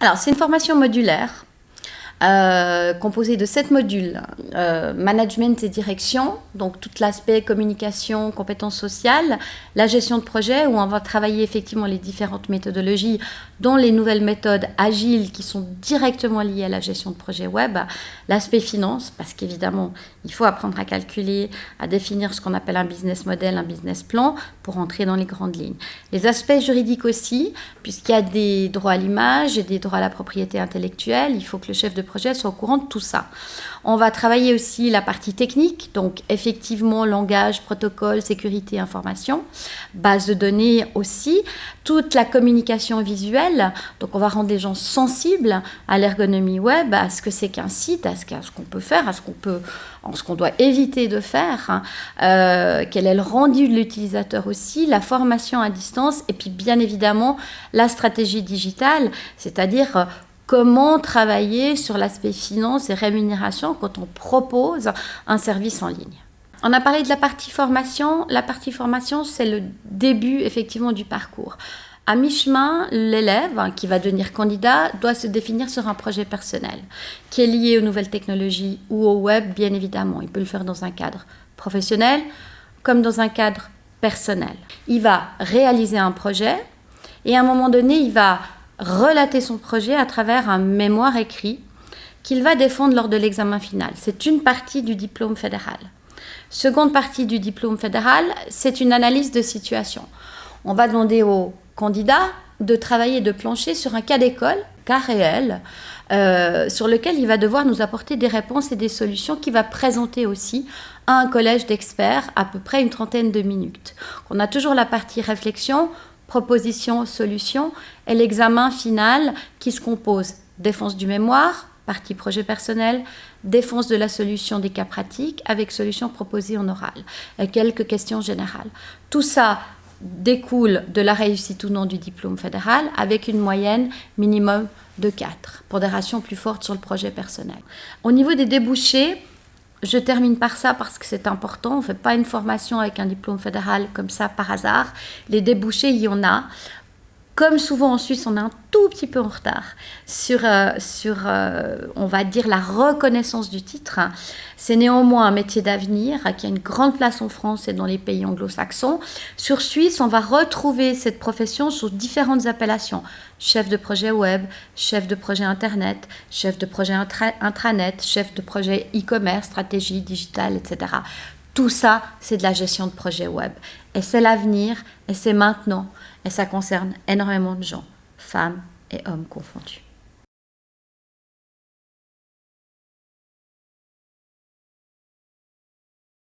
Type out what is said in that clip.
Alors, c'est une formation modulaire composée de 7 modules. Management et direction, donc tout l'aspect communication, compétences sociales, la gestion de projet, où on va travailler effectivement les différentes méthodologies, dont les nouvelles méthodes agiles qui sont directement liées à la gestion de projet web, l'aspect finance, parce qu'évidemment, il faut apprendre à calculer, à définir ce qu'on appelle un business model, un business plan, pour entrer dans les grandes lignes. Les aspects juridiques aussi, puisqu'il y a des droits à l'image et des droits à la propriété intellectuelle, il faut que le chef de projet soit au courant de tout ça. On va travailler aussi la partie technique, donc effectivement langage, protocole, sécurité, information, base de données aussi, toute la communication visuelle, donc on va rendre les gens sensibles à l'ergonomie web, à ce que c'est qu'un site, à ce qu'on peut faire, à ce qu'on doit éviter de faire, quel est le rendu de l'utilisateur aussi, la formation à distance et puis bien évidemment la stratégie digitale, c'est-à-dire comment travailler sur l'aspect finance et rémunération quand on propose un service en ligne. On a parlé de la partie formation. La partie formation, c'est le début effectivement du parcours. À mi-chemin, l'élève qui va devenir candidat doit se définir sur un projet personnel qui est lié aux nouvelles technologies ou au web, bien évidemment. Il peut le faire dans un cadre professionnel comme dans un cadre personnel. Il va réaliser un projet et à un moment donné, il va relater son projet à travers un mémoire écrit qu'il va défendre lors de l'examen final. C'est une partie du diplôme fédéral. Seconde partie du diplôme fédéral, c'est une analyse de situation. On va demander au candidat de travailler, de plancher sur un cas d'école, cas réel, sur lequel il va devoir nous apporter des réponses et des solutions qu'il va présenter aussi à un collège d'experts à peu près une trentaine de minutes. On a toujours la partie réflexion, proposition, solution, et l'examen final qui se compose défense du mémoire, partie projet personnel, défense de la solution des cas pratiques avec solution proposée en oral et quelques questions générales. Tout ça découle de la réussite ou non du diplôme fédéral avec une moyenne minimum de 4, pondération plus forte sur le projet personnel. Au niveau des débouchés, je termine par ça parce que c'est important. On ne fait pas une formation avec un diplôme fédéral comme ça par hasard. Les débouchés, il y en a. Comme souvent en Suisse, on est un tout petit peu en retard sur on va dire, la reconnaissance du titre. C'est néanmoins un métier d'avenir qui a une grande place en France et dans les pays anglo-saxons. Sur Suisse, on va retrouver cette profession sous différentes appellations. Chef de projet web, chef de projet internet, chef de projet intranet, chef de projet e-commerce, stratégie digitale, etc. Tout ça, c'est de la gestion de projet web. Et c'est l'avenir, et c'est maintenant. Et ça concerne énormément de gens, femmes et hommes confondus.